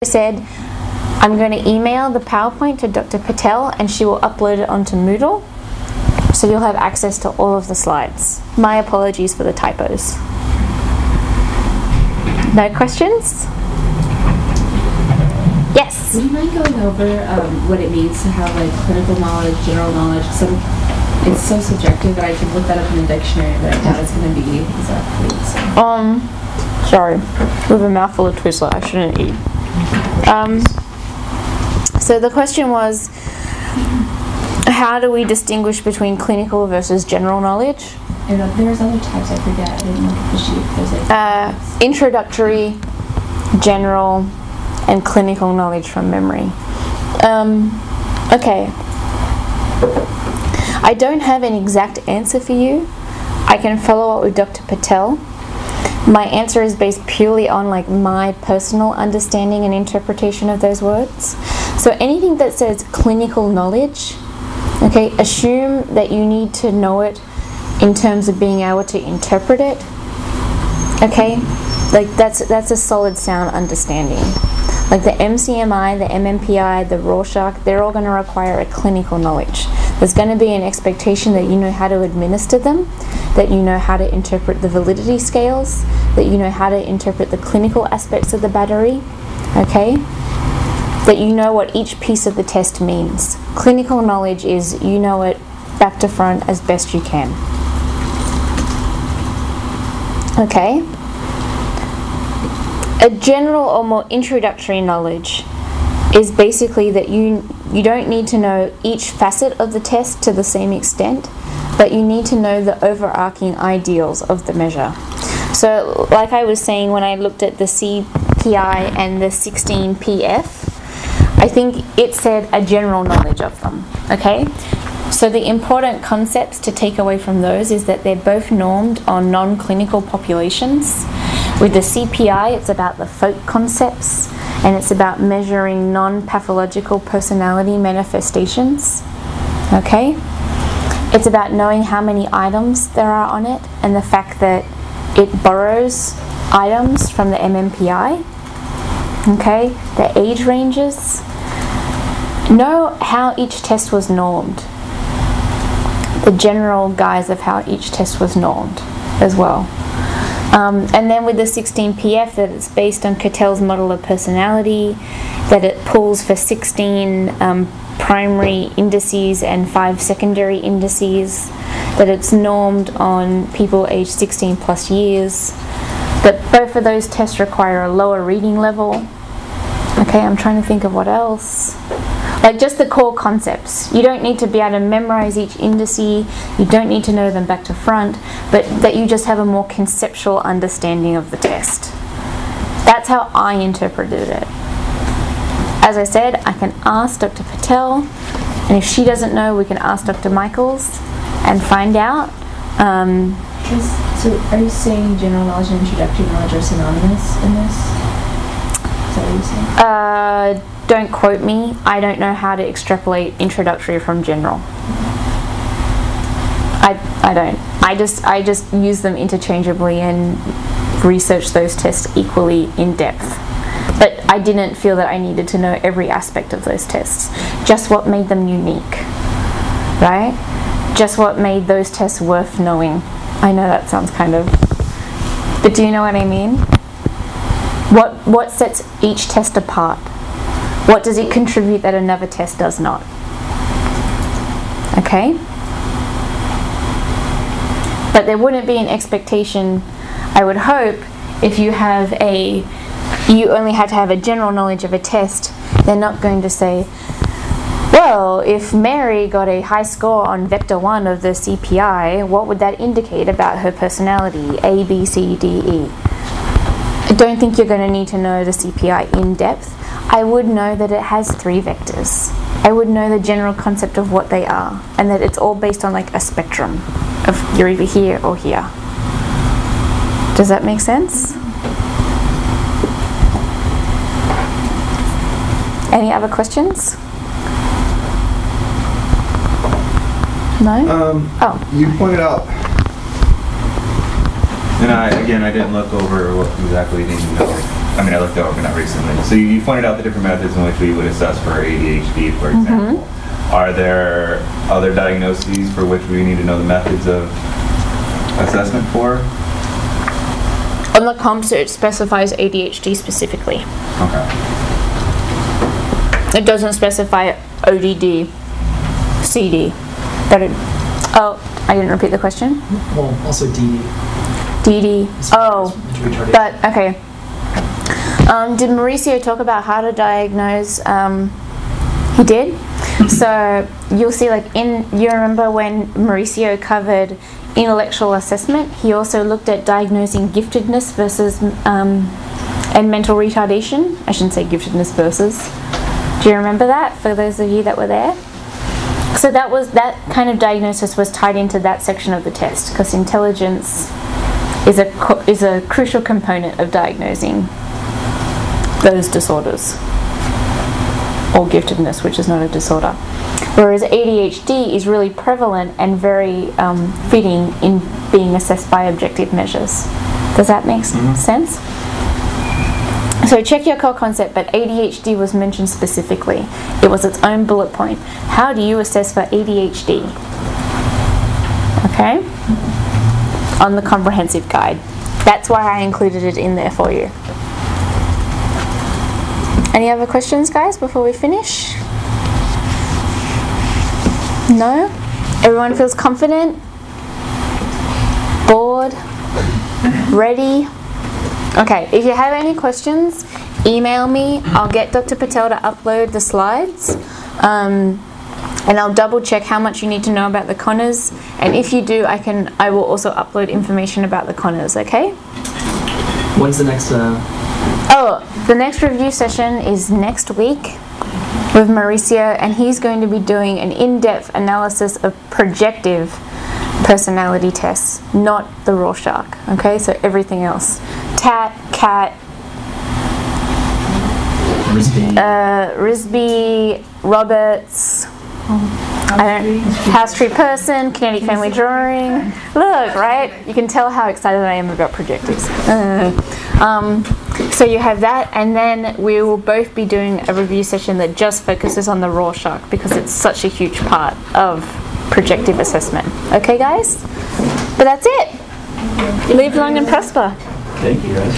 I said, I'm going to email the PowerPoint to Dr. Patel and she will upload it onto Moodle, so you'll have access to all of the slides. My apologies for the typos. No questions? Yes? Would you mind going over what it means to have like clinical knowledge, general knowledge? It's so subjective that I can look that up in the dictionary, but I doubt it's going to be exactly the same. Sorry, with a mouthful of Twizzler, I shouldn't eat. So the question was, how do we distinguish between clinical versus general knowledge? And there's other types, I forget. I didn't look at the sheet. There's like introductory, general, and clinical knowledge from memory. Okay. I don't have an exact answer for you. I can follow up with Dr. Patel. My answer is based purely on like my personal understanding and interpretation of those words. So anything that says clinical knowledge, okay, assume that you need to know it in terms of being able to interpret it. Okay, like that's a solid sound understanding. Like the MCMI, the MMPI, the Rorschach, they're all going to require a clinical knowledge. There's going to be an expectation that you know how to administer them, that you know how to interpret the validity scales, that you know how to interpret the clinical aspects of the battery, okay? That you know what each piece of the test means. Clinical knowledge is you know it back to front as best you can. Okay? A general or more introductory knowledge is basically that you don't need to know each facet of the test to the same extent, but you need to know the overarching ideals of the measure. So like I was saying, when I looked at the CPI and the 16PF, I think it said a general knowledge of them, okay? So the important concepts to take away from those is that they're both normed on non-clinical populations. With the CPI, it's about the folk concepts, and it's about measuring non-pathological personality manifestations, okay? It's about knowing how many items there are on it, and the fact that it borrows items from the MMPI, okay? The age ranges. Know how each test was normed. The general guise of how each test was normed as well. And then with the 16PF, that it's based on Cattell's model of personality, that it pulls for 16 primary indices and 5 secondary indices, that it's normed on people aged 16 plus years, that both of those tests require a lower reading level. Okay, I'm trying to think of what else. Like just the core concepts. You don't need to be able to memorize each indice, you don't need to know them back to front, but that you just have a more conceptual understanding of the test. That's how I interpreted it. As I said, I can ask Dr. Patel, and if she doesn't know, we can ask Dr. Michaels and find out. So are you saying general knowledge and introductory knowledge are synonymous in this? Is that what you're saying? Don't quote me. I don't know how to extrapolate introductory from general. I don't. I just use them interchangeably and research those tests equally in depth. But I didn't feel that I needed to know every aspect of those tests. Just what made them unique, right? Just what made those tests worth knowing. I know that sounds kind of... But do you know what I mean? What sets each test apart? What does it contribute that another test does not? Okay? But there wouldn't be an expectation, I would hope, if you only had to have a general knowledge of a test. They're not going to say, well, if Mary got a high score on Vector 1 of the CPI, what would that indicate about her personality? A, B, C, D, E. I don't think you're going to need to know the CPI in depth. I would know that it has 3 vectors. I would know the general concept of what they are, and that it's all based on like a spectrum of you're either here or here. Does that make sense? Any other questions? No? You pointed out, and I didn't look over what exactly you need to know I looked over that recently. So you pointed out the different methods in which we would assess for ADHD, for example. Are there other diagnoses for which we need to know the methods of assessment for? On the comps, it specifies ADHD specifically. Okay. It doesn't specify ODD, CD. But I didn't repeat the question. Well, also DD. DD. Oh, but okay. Did Mauricio talk about how to diagnose? He did. So you'll see, like you remember when Mauricio covered intellectual assessment, he also looked at diagnosing giftedness versus and mental retardation. I shouldn't say giftedness versus. Do you remember that, for those of you that were there? So that kind of diagnosis was tied into that section of the test, because intelligence is a crucial component of diagnosing those disorders, or giftedness, which is not a disorder. Whereas ADHD is really prevalent and very fitting in being assessed by objective measures. Does that make sense? So check your core concept, but ADHD was mentioned specifically. It was its own bullet point. How do you assess for ADHD? Okay? On the comprehensive guide. That's why I included it in there for you. Any other questions, guys, before we finish? No? Everyone feels confident? Bored? Ready? Okay, if you have any questions, email me. I'll get Dr. Patel to upload the slides. And I'll double check how much you need to know about the Conners. And if you do, I will also upload information about the Conners, okay? When's the next... The next review session is next week with Mauricio, and he's going to be doing an in-depth analysis of projective personality tests, not the Rorschach, okay? So everything else. TAT, CAT, Risby, Roberts, House Tree Person, Kinetic Family Drawing. Look, right? You can tell how excited I am about projectives. So you have that, and then we will both be doing a review session that just focuses on the Rorschach, because it's such a huge part of projective assessment. Okay, guys? But that's it. Live long and prosper. Thank you, guys.